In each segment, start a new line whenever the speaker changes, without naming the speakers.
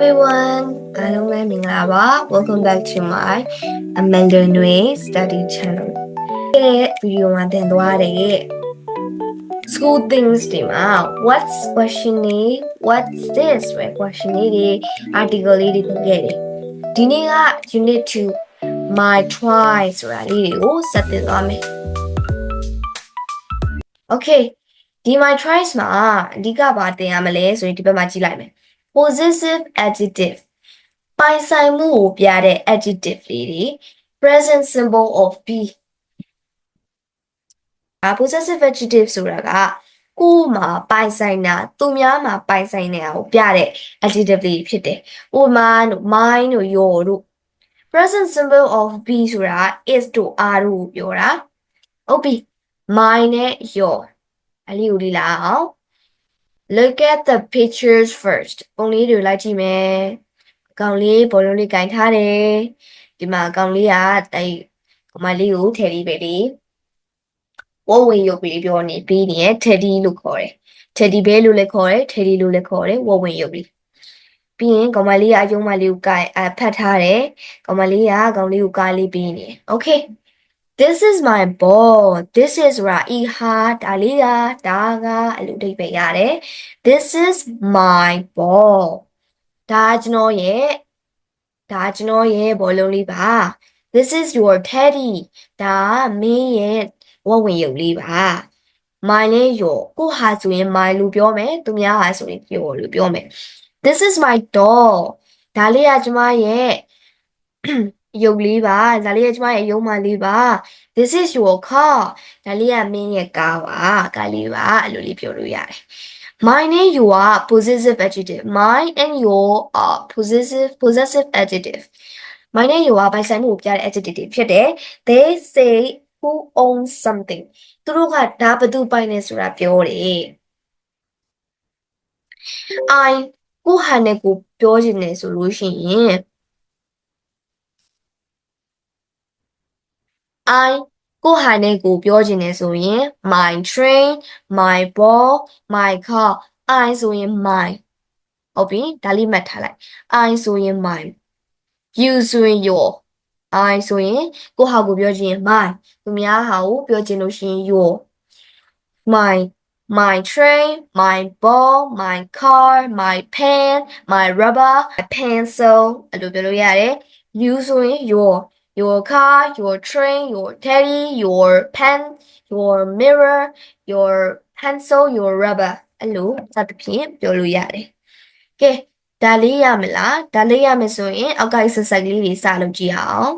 everyone, အားလုံးပဲမင်္ဂလာပါ Welcome back to my Amanda Nui Study Channel ဒီဗီဒီယိုမှာသင်သွားတဲ့ School things တွေမှာ What's question တွေ What's this ပဲ question တွေ article လေးတွေသင်ခဲ့တယ်ဒီနေ့က Unit 2 My Try ဆိုတာလေးတွေကိုဆက်သင်သွားမယ် Okay ဒီ My Tries မှာအဓိကဘာသင်ရမလဲဆိုရင်ဒီဘက်မှာကြည့်လိုက်မယ်Possessive adjective ပိုင်ဆိုင်မှုကိုပြတဲ့ adjective လေးတွေ present symbol of be possessive adjective ဆိုတာကကိုယ်မှာပိုင်ဆိုင်တာသူများမှာပိုင်ဆိုင်နေတာကိုပြတဲ့ adjective လေးဖြစ်တယ်ဥပမာ mine တို့ your တို့ present symbol of be ဆိုတာ is တို့ are တို့ကိုပြောတာဟုတ်ပြီ mine နဲ့ your အလေးကိုလေ့လာအောင် Look at the pictures first. ပုံလေးတွေလိုက်ကြည့်မယ်။ကောင်လေးဘောလုံးလေးကင်ထားတယ်။ဒီမှာကောင်လေးကကောင်မလေးကို Teddy ပဲလေ။ဝတ်ဝင်ရုပ်ပြီးပြောနေပြီးနေ Teddy လို့ခေါ်တယ်။ Teddy ပဲလို့လည်းခေါ်တယ်။ Teddy လို့လည်းခေါ်တယ်။ဝတ်ဝင်ရုပ်ပြီး။ပြီးရင်ကောင်မလေးကအယုံမလေးကိုဖတ်ထားတယ်။ကောင်မလေးကကောင်လေးကိုကားလေးပြီးနေ။ Okay.This is my ball. This is ရာဤဟာဒါလေးကဒါကအလူအဓိပ္ပာယ်ရတယ် This is my ball. ဒါကျွန်တော်ရဲ့ဘောလုံးလေးပါ This is your teddy. ဒါမင်းရဲ့ဝတ်ဝင်ရုပ်လေးပါ My နဲ့ your ကိုဟာဆိုရင် my လို့ပြောမယ်သူများဟာဆိုရင် your လို့ပြောမယ် This is my doll. ဒါလေးကကျွန်မရဲ့ရုပ်လေးပါဒါလေးကကျမရဲ့ရုံးမလေးပါ This is your car ဒါလေးကမင်းရဲ့ကားပါကားလေးပါအဲ့လိုလေးပြောလို့ရတယ် Mine and your are possessive adjective Mine and your are possessive adjective Mine and your are ပိုင်ဆိုင်မှုကိုပြတဲ့ adjective တွေဖြစ်တယ် They say who owns something သူတို့ကဒါဘသူပိုင်နေဆိုတာပြောတယ် I ကိုဟာနဲ့ကိုပြောချင်တယ်ဆိုလို့ရှိရင် I ကိုဟာနဲ့ကိုပြောချင်တယ်ဆိုရင် my train my ball my car I ဆိုရင် my ဟုတ်ပြီဒါလေးမှတ်ထားလိုက် I ဆိုရင် my you ဆိုရင် your I ဆိုရင်ကိုဟာကိုပြောချင် my သူများဟာကိုပြောချင်လို့ရှိရင် your my train my ball my car my pen my rubber my pencil အဲ့လိုပြောလို့ရတယ် you ဆိုရင် your car, your train, your teddy, your pen, your mirror, your pencil, your rubber အဲ့လိုစသဖြင့်ပြောလို့ရတယ်။ကဲဒါလေးရမလားဒါလေးရမယ်ဆိုရင်အောက်က exercise လေးတွေစလုပ်ကြည့်အောင်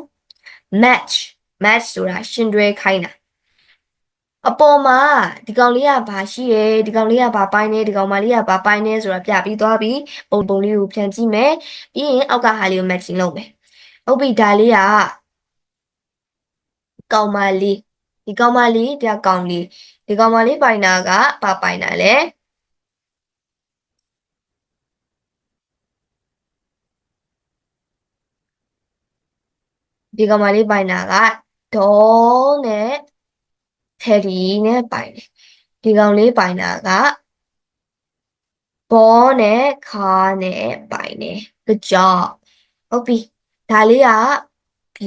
match ဆိုတာရှင်တွဲခိုင်းတာအပေါ်မှာဒီကောင်လေးကဘာရှိတယ်ဒီကောင်လေးကဘာပိုင်းနေဒီကောင်မလေးကဘာပိုင်းနေဆိုတာပြပြီးသွားပြီပုံလေးကိုပြန်ကြည့်မယ်ပြီးရင်အောက်ကဟာလေးကို matching လုပ်မယ်ဟုတ်ပြီဒါလေးကကောင်မလေးဒီကောင်မလေးပြကောင်လေးဒီကောင်မလေးပိုင်တာကဘာပိုင်တာလဲဒီကောင်မလေးပိုင်တာကဒေါ်နဲ့ Teddy နဲ့ပိုင်တယ်ဒီကောင်လေးပိုင်တာကဘောနဲ့ car နဲ့ပိုင်တယ် Good job ဟုတ်ပြီဒါလေးက B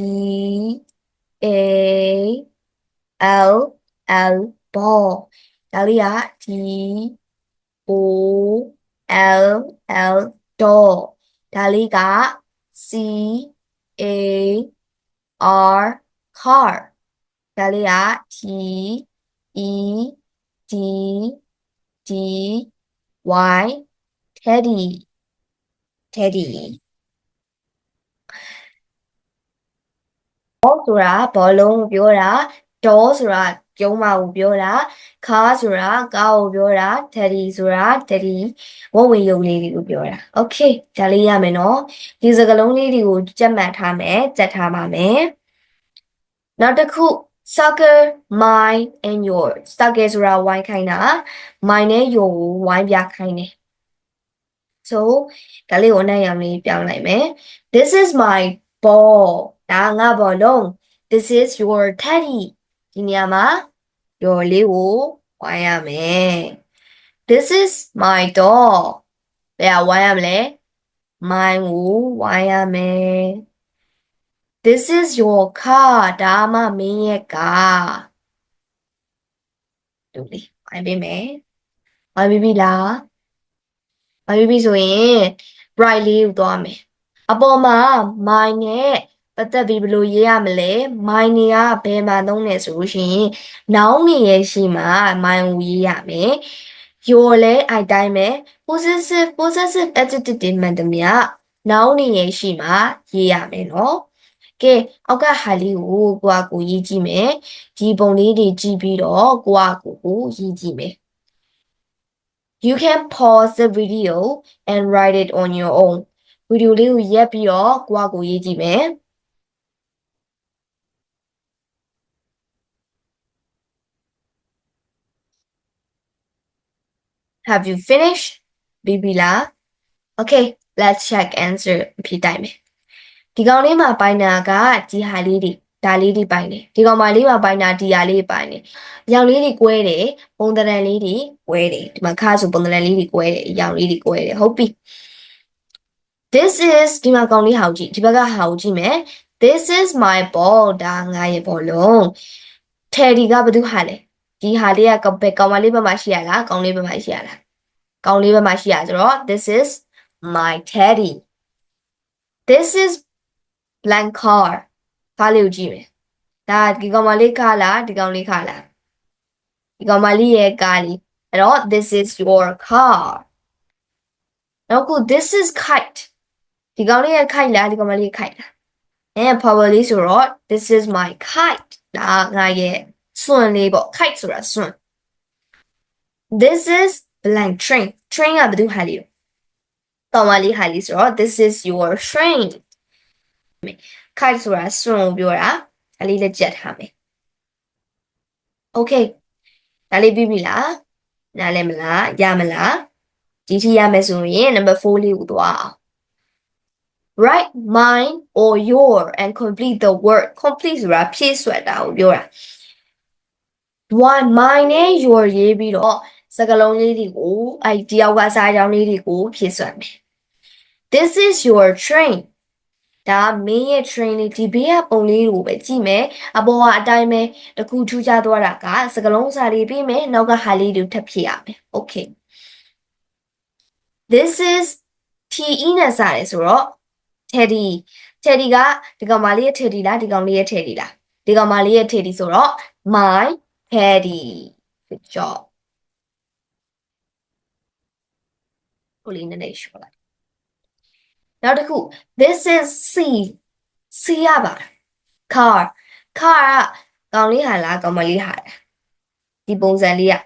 A L L ball ဒါလေးက D O L L doll ဒါလေးက C A R car ဒါလေးက T E D D Y teddy ဆိုတာဘောလုံးကိုပြောတာ doll ဆိုတာကျုံးမကိုပြောတာ car ဆိုတာကားကိုပြောတာ teddy ဆိုတာ teddy ဝတ်ဝင်ရုပ်လေးတွေကိုပြောတာ okay ဒါလေးရမယ်နော်ဒီစကားလုံးလေးတွေကိုကြက်မှတ်ထားမယ်ကြက်ထားပါမယ်နောက်တစ်ခု soccer mine and your soccer ဆိုတာဝိုင်းခိုင်းတာ mine နဲ့ your ကိုဝိုင်းပြခိုင်းတယ် so ဒါလေးကိုအနိုင်ရောင်လေးပြောင်းလိုက်မယ် this is my ball ဒါငါဘောလုံး this is your teddy ဒီနေရာမှာ your လေးကိုဝိုင်းရမယ် this is my doll ဘယ်ဝိုင်းရမလဲ mine ကိုဝိုင်းရမယ် This is your car ဒါမှမင်းရဲ့ကားတို့လေဝိုင်းပေးမယ်ဝိုင်းပေးပြီလားဝိုင်းပေးပြီဆိုရင် right လေးကိုသွားမယ်အပေါ်မှာ mine နဲ့ပတ်သက်ပြီးဘယ်လိုရေးရမလဲ mine တွေကဘယ်မှာသုံးလဲဆိုလို့ရှိရင် noun တွေရဲ့ရှိမှာ mine ကိုရေးရမယ် your လည်းအဲ့တိုင်းပဲ possessive adjective တွေမှန်သမျှ noun တွေရဲ့ရှိမှာရေးရမယ်နော်ကဲအောက်ကဟာလေးကိုကိုရေးကြည့်မယ်ဒီပုံလေးတွေကြည့်ပြီးတော့ကိုရေးကြည့်မယ် You can pause the video and write it on your own ဗီဒီယိုလေးကိုရပ်ပြီးတော့ကိုရေးကြည့်မယ် Have you finished ပြီးပြီလား Okay let's check answer ဖြေတိုင်းမယ်ဒီကောင်လေးမှာပိုင်းတာကဒီဟာလေးတွေဒါလေးတွေပိုင်းတယ်ဒီကောင်မလေးမှာပိုင်းတာဒီဟာလေးပိုင်းတယ်အရောင်လေးတွေကွဲတယ်ပုံသဏ္ဍာန်လေးတွေကွဲတယ်ဒီမှာခါဆိုပုံသဏ္ဍာန်လေးတွေကွဲတယ်အရောင်လေးတွေကွဲတယ်ဟုတ်ပြီ This is ဒီမှာကောင်လေးဟာကိုကြည့်ဒီဘက်ကဟာကိုကြည့်မယ် This is my ball ဒါငါရဲ့ဘောလုံး Teddy ကဘာတူဟာလဲဒီဟာလေးကကောင်မလေးဘက်မှာရှိရလားကောင်လေးဘက်မှာရှိရလားကောင်လေးဘက်မှာရှိရဆိုတော့ This is my teddy This is blank car ကားလေးကိုကြည့်မယ်ဒါဒီကောင်မလေးကားလားဒီကောင်လေးကားလားဒီကောင်မလေးရဲ့ကားလေးအဲ့တော့ this is your car နောက်ခု this is kite ဒီကောင်လေးရဲ့ kite လားဒီကောင်မလေးရဲ့ kite လားpower လေးဆိုတော့ this is my kite ဒါငါရဲ့စွန်လေးပေါ့ kite ဆိုတာစွန် this is blank train train ကဘာတူဟာလေးကောင်မလေးဟာလေးဆိုတော့ this is your train kite ဆိုတာစွန်ကိုပြောတာအလေးလက်ကျက်ထားမယ် Okay ဒါလေးပြီးပြီလားနားလည်မလားရမလားဒီထိရမယ်ဆိုရင် number 4လေးကိုသွားအောင် Write mine or your and complete the word complete ဆိုတာဖြည့်ဆွတ်တာကိုပြောတာ one mine နဲ့ your ရေးပြီးတော့စကားလုံးလေးတွေကိုအဲ့ဒီအောက်ကစာကြောင်းလေးတွေကိုဖြည့်ဆွတ်မယ် This is your train ဒါမင်းရဲ့ train လေးဒီဘေးကပုံလေးကိုပဲကြည့်မယ်အပေါ်ကအတိုင်းပဲတခုထူးခြားသွားတာကစကားလုံးစာလေးပြီးမယ်နောက်ကဟာလေးတွေထပ်ဖြည့်ရမယ် Okay This is TE နဲ့စတယ်ဆိုတော့ Teddy ကဒီကောင်မလေးရဲ့ Teddy လားဒီကောင်လေးရဲ့ Teddy လားဒီကောင်မလေးရဲ့ Teddy ဆိုတော့ my Teddy good job ကိုလေးနည်းနည်းရှော့လိုက်နောက်တစ်ခု this is C ရပါ car ကကောင်လေးဟာလားကောင်မလေးဟာလားဒီပုံစံလေးက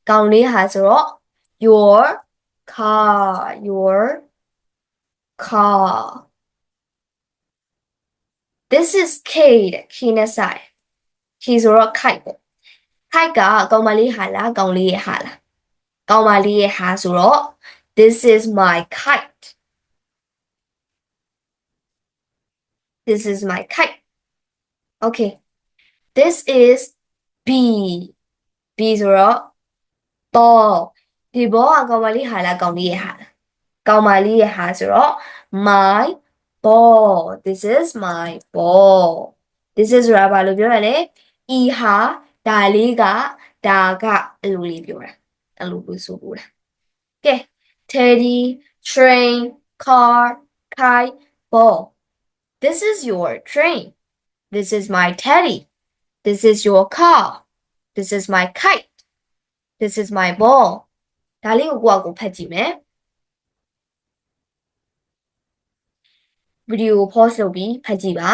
ကောင်လေးဟာဆိုတော့ your car this is Kate နဲ့ဆိုင် he ဆိုတော့ kite ပေါ့ kite ကကောင်မလေးဟာလားကောင်လေးရဲ့ဟာလားကောင်မလေးရဲ့ဟာဆိုတော့ this is my kite this is my kite okay this is B ဆိုတော့ ball ဒီ ball ကကောင်မလေးဟာလားကောင်လေးရဲ့ဟာလားကောင်မလေးရဲ့ဟာဆိုတော့ my ball this is my ball this is ဆိုတာဘာလို့ပြောရလဲ e ဟာဒါလေးကဒါကအဲ့လိုလေးပြောတာအဲ့လိုလို့ဆိုလို့လားကဲ Teddy train car kite ball this is your train this is my teddy this is your car this is my kite this is my ball ဒါလေးကိုဖတ်ကြည့်မယ်ဗီဒီယို pause လုပ်ပြီးဖတ်ကြည့်ပါ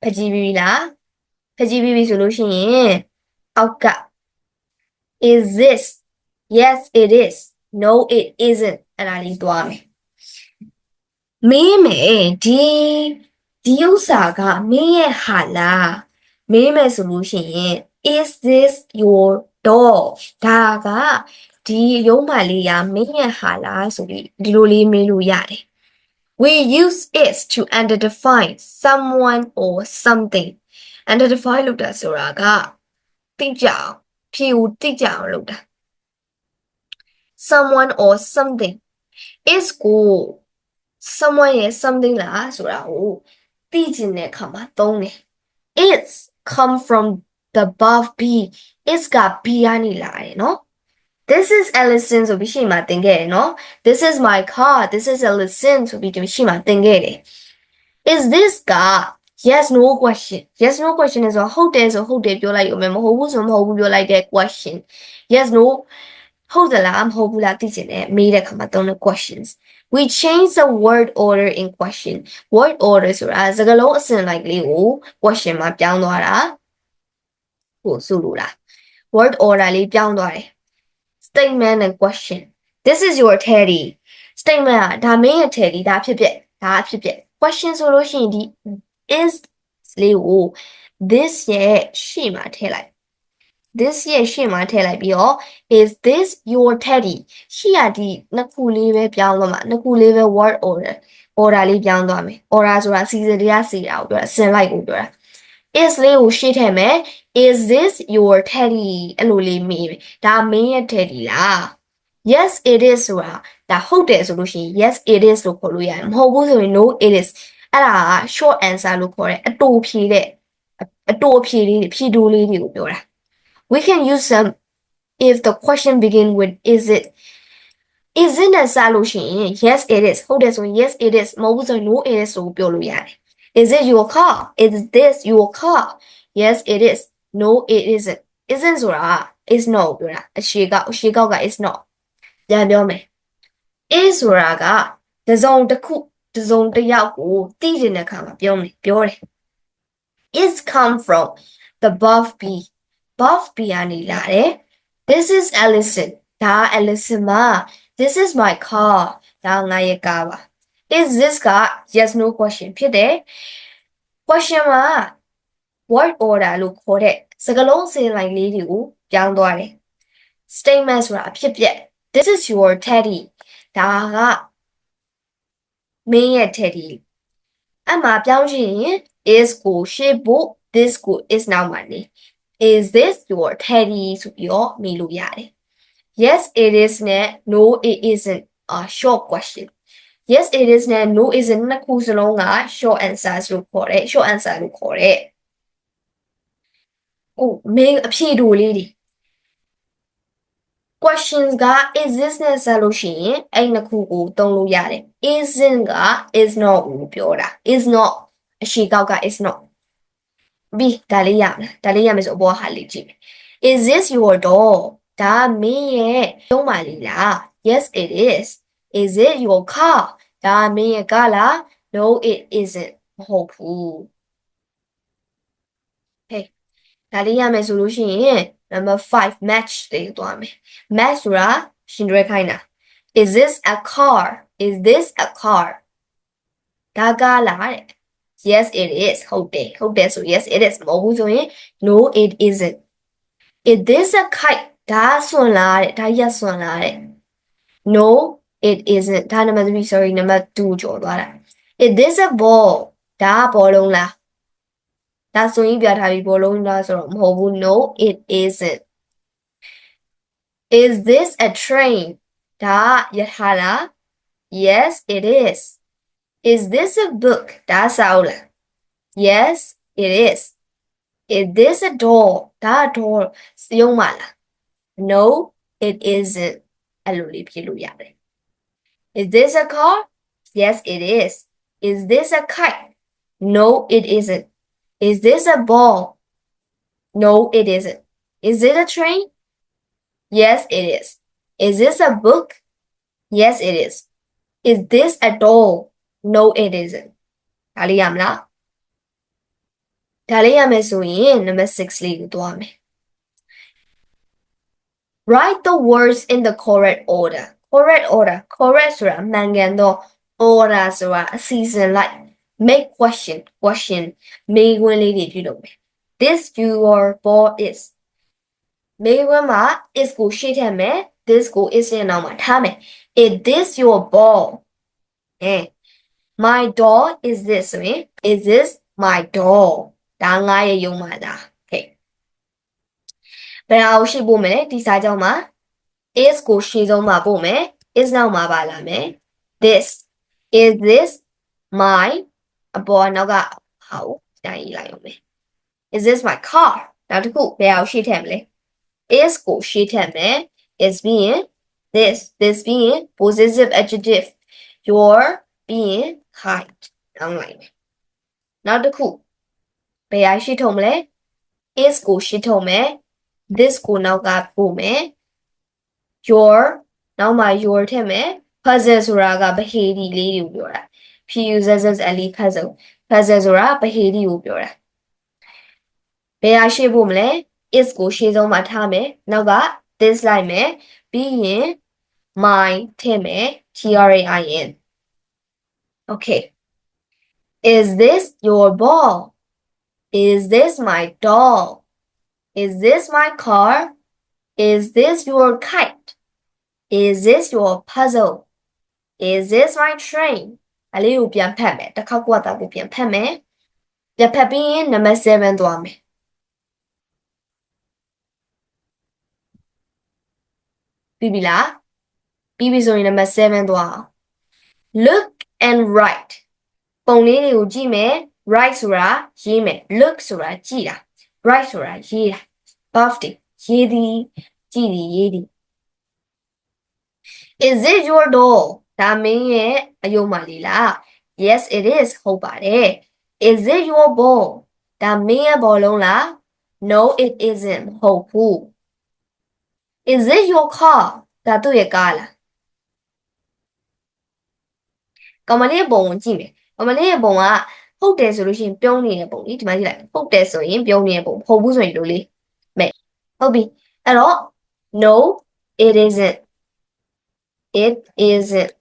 ဖတ်ကြည့်ပြီလားဖတ်ကြည့်ပြီဆိုလို့ရှိရင်အောက်က is this yes it is no it isn't အဲ့ဒါလေးသွားမယ်မင်းမယ်ဒီဥစ္စာကမင်းရဲ့ဟာလားမင်းမယ်ဆိုလို့ရှိရင် is this your dog ဒါကဒီရုံးမလေးကမင်းရဲ့ဟာလားဆိုပြီးဒီလိုလေးမေးလို့ရတယ်We use it to identify someone or something. Identify လုပ်တာဆိုတာကသိကြအောင်ဖြေကိုသိကြအောင်လုပ်တာ someone or something is ကို someone ရဲ့ something လားဆိုတာကိုသိချင်တဲ့အခါမှာသုံးတယ် it's come from the verb be is က be ကနေလာတယ်နော် this is Allison ဆိုပြီးရှေ့မှာသင်ခဲ့တယ်နော် this is my car this is Allison ဆိုပြီးရှေ့မှာသင်ခဲ့တယ် is this က yes no question yes no question ဆိုတော့ဟုတ်တယ်ဆိုဟုတ်တယ်ပြောလိုက်ရုံပဲမဟုတ်ဘူးဆိုမဟုတ်ဘူးပြောလိုက်တဲ့ question yes no ဟုတ်သလားမဟုတ်ဘူးလားသိချင်တယ်မေးတဲ့အခါမှာသုံးတဲ့ questions we change the word order in question word order ဆိုတာစကားလုံးအစဉ်လိုက်ကလေးကို question မှာပြောင်းသွားတာကိုဆိုလိုတာ word order လေးပြောင်းသွားတယ် statement and question this is your teddy statement ကဒါမင်းရဲ့ teddy ဒါဖြစ်ဖြစ် question ဆိုလို့ရှိရင်ဒီ is လေးကို this ရဲ့ရှေ့မှာထည့်လိုက် this ရဲ့ရှေ့မှာထည့်လိုက်ပြီးတော့ is this your teddy ရှေ့ကဒီနှစ်ခုလေးပဲပြောင်းသွားမှာနှစ်ခုလေးပဲ word order လေးပြောင်းသွားမယ် order ဆိုတာစီစဉ်တရားစီတာကိုပြောတာအစဉ်လိုက်ကိုပြောတာ is လေးကိုရှေ့ထည့်မယ် is this your teddy အဲ့လိုလေးမေးမယ်ဒါမင်းရဲ့ teddy လား yes it is ဆိုတာဒါဟုတ်တယ်ဆိုလို့ရှိရင် yes it is လို့ခေါ်လို့ရတယ်မဟုတ်ဘူးဆိုရင် no it is အဲ့ဒါက short answer လို့ခေါ်တယ်အတိုဖြေတဲ့အတိုအဖြေလေးတွေဖြေတိုးလေးတွေကိုပြောတာ we can use them if the question begin with is it နဲ့စလို့ရှိရင် yes it is ဟုတ်တယ်ဆိုရင် yes it is မဟုတ်ဘူးဆိုရင် no it is လို့ပြောလို့ရတယ် is it your car is this your car yes it is no it isn't isn't ဆိုတာ is not ပြောတာအရှိကောက်က is not ပြန်ပြောမယ် is ဆိုတာကတစ်စုံတစ်ခုတစ်စုံတစ်ယောက်ကိုသိချင်တဲ့အခါမှာပြောတယ် is come from the verb be verb be ကနေလာတယ် this is Allison ဒါ Allison မှာ this is my car ဒါငါရဲ့ကားပါ is this က yes no question ဖြစ်တယ် question မှာ word order လို့ခေါ်တဲ့စကားလုံးအစဉ်လိုက်လေးတွေကိုပြောင်းသွားတယ် statement ဆိုတာအဖြစ်ပြက် this is your teddy ဒါကမင်းရဲ့ teddy အမှပြောင်းရင် is ကိုရှေ့ဖို့ this ကို is နောက်မှာနေ is this your teddy ဆိုပြီးတော့မေးလို့ရတယ် yes it is နဲ့ no it isn't a short question yes it is နဲ့ no isn't နှစ်ခုစလုံးက short answer လို့ခေါ်တယ် short answer လို့ခေါ်တယ်မေးအဖြေတိုလေးတွေ questions က is this နဲ့ဆက်လို့ရှိရင်အဲ့နှစ်ခုကိုသုံးလို့ရတယ် isn't က is not ကိုပြောတာ is not အရှိကောက်က is not ပြီးဒါလေးရမလားဒါလေးရမယ်ဆိုအပေါ်ဟာလေးကြည့်မယ် is this your door ဒါမင်းရဲ့ရုံးပါလေးလား yes it is it your car ဒါမင်းရဲ့ကားလား no it isn't မဟုတ်ဘူး hey ဒါလေးရမယ်ဆိုလို့ရှိရင် number 5 match တွေသွားမယ် match ဆိုတာရှင်တွဲခိုင်းတာ is this a car is this a car ဒါကားလားတဲ့ yes it is ဟုတ်တယ်ဆို yes it is မဟုတ်ဘူးဆိုရင် no it isn't is this a kite ဒါဆွန်လားတဲ့ဒါရက်ဆွန်လားတဲ့ no it isn't ဒါ number 3 sorry number 2ကျော်သွားတာ is this a ball ဒါဘောလုံးလားဒါဆိုရင်ပြထားပြီးဘောလုံးလားဆိုတော့မဟုတ်ဘူး no it isn't is this a train ဒါရထားလား yes it is this a book ဒါစာအုပ်လား yes it is this a door ဒါ door ရုံးမလား no it isn't အဲ့လိုလေးဖြေလို့ရတယ် is this a car yes it is this a kite no it isn't is this a ball no it isn't is it a train yes it is this a book yes it is this a doll no it isn't ဒါလေးရမလားဒါလေးရမယ်ဆိုရင် number 6 လေးကိုသွားမယ် write the words in the correct order correct ဆိုတာမှန်ကန်သော order ဆိုတာအစီအစဉ်လိုက် make question မေးခွန်းလေးတွေပြုလုပ်မယ် this your ball is မေးခွန်းမှာ is ကိုရှေ့ထည့်မယ် this ကို is ရဲ့နောက်မှာထားမယ် is this your ball my doll is this ဆိုရင် is this my doll ဒါငါရဲ့ရုံးမှာလား okay ဘယ်အောင်ရှိဖို့မလဲဒီစာကြောင်းမှာ is ကိုရှေ့ဆုံးမှာပို့မယ် is နောက်မှာပါလာမယ် this is this my အပေါ်နောက်ကဟာကိုတိုင်းရေးလိုက်အောင်မယ် is this my car နောက်တစ်ခုဘယ်အောင်ရှေ့ထည့်မလဲ is ကိုရှေ့ထည့်မယ် is being this being possessive adjective your being kind နောက်လိုက်မယ်နောက်တစ်ခုဘယ်အောင်ရှေ့ထုံမလဲ is ကိုရှေ့ထုံမယ် this ကိုနောက်ကပို့မယ် your နောက်မှာ your ထည့်မယ် puzzle ဆိုတာကဗဟေဒီလေးကိုပြောတာ puzzle puzzle ဆိုတာဗဟေဒီကိုပြောတာဘယ်ဟာရှေ့ဖို့မလဲ is ကိုရှေ့ဆုံးမှာထားမယ်နောက်က this လိုက်မယ်ပြီးရင် mine ထည့်မယ် train okay is this your ball is this my doll is this my car is this your kite is this your puzzle is this my train အလေးကိုပြန်ဖတ်မယ်တစ်ခေါက်ကတာကိုပြန်ဖတ်မယ်ပြန်ဖတ်ပြီးရင် number 7သွားမယ်ပြီးပြီလားပြီးပြီဆိုရင် number 7သွားအောင် look and write ပုံလေးတွေကိုကြည့်မယ် write ဆိုတာရေးမယ် look ဆိုတာကြည့်တာ write ဆိုတာရေးတာ birthday ရေးသည်ကြည့်သည်ရေးသည် is it your doll ဒါမင်းရဲ့အယုံမလေးလား yes it is ဟုတ်ပါတယ် is it your ball ဒါမင်းရဲ့ဘောလုံးလား no it isn't ဟုတ်ဘူး is it your car ဒါသူ့ရဲ့ကားလားကောင်မလေးရဲ့ပုံကိုကြည့်မယ်ကောင်မလေးရဲ့ပုံကဟုတ်တယ်ဆိုလို့ရှိရင်ပြုံးနေတဲ့ပုံလေဒီမှာကြည့်လိုက်ဟုတ်တယ်ဆိုရင်ပြုံးနေတဲ့ပုံဟုတ်ဘူးဆိုရင်လို့လေမဲ့ဟုတ်ပြီအဲ့တော့ no it isn't it isn't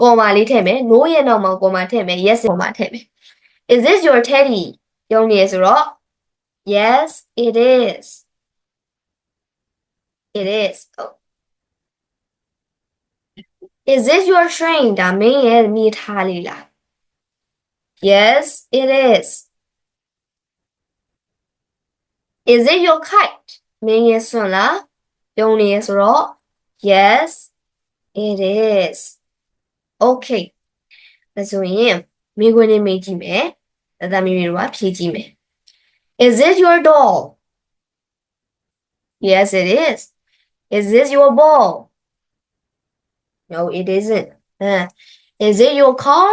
ကောမာလေးထည့်မယ် no ရဲ့နောက်မှာကောမာထည့်မယ် yes ကောမာထည့်မယ် is this your teddy ပြုံးနေရဆိုတော့ yes it is it is oh. is this your train ဒါမင်းရဲ့မိထားလေးလား yes it is is it your kite မင်းရဲ့စွန်လားပြုံးနေရဆိုတော့ yes it is okay ဒါဆိုရင်မိခွန်းလေးမေးကြည့်မယ်ဒါမိမိတို့ကဖြေကြည့်မယ် is it your doll yes it is is this your ball no it isn't is it your car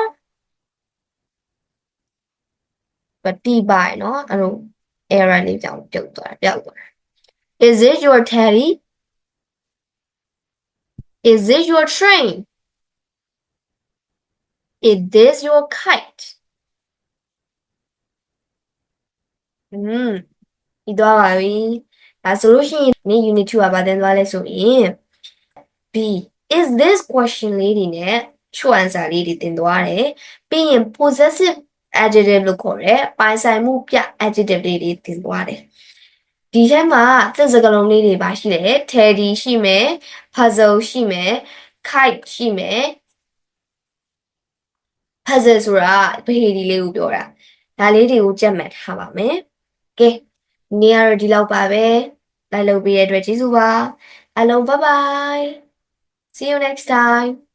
ပတိပိုင်เนาะအဲ့လို error လေးကြောင့်ပြုတ်သွားပြောက်သွား is it your teddy is it your train is this your kite ဒီတော့ပါပြီဒါဆိုလို့ရှိရင်နေ့ unit 2ကဘာတင်သွားလဲဆိုရင် B is this question လေးတွေနဲ့ true answer လေးတွေတင်သွားတယ်ပြီးရင် possessive adjective လို့ခေါ်တယ်ပိုင်ဆိုင်မှုပြ adjective လေးတွေတင်သွားတယ်ဒီထဲမှာသစ်စကားလုံးလေးတွေပါရှိတယ် teddy ရှိမယ် puzzle ရှိမယ် kite ရှိမယ် puzzle ဆိုတာဗဟေဒီလေးကိုပြောတာဒါလေးတွေကိုကြက်မှတ်ထားပါမယ်ကဲနေ့ကတော့ဒီလောက်ပါပဲလိုက်လုပ်ပေးတဲ့အတွက်ကျေးဇူးပါအားလုံး bye bye see you next time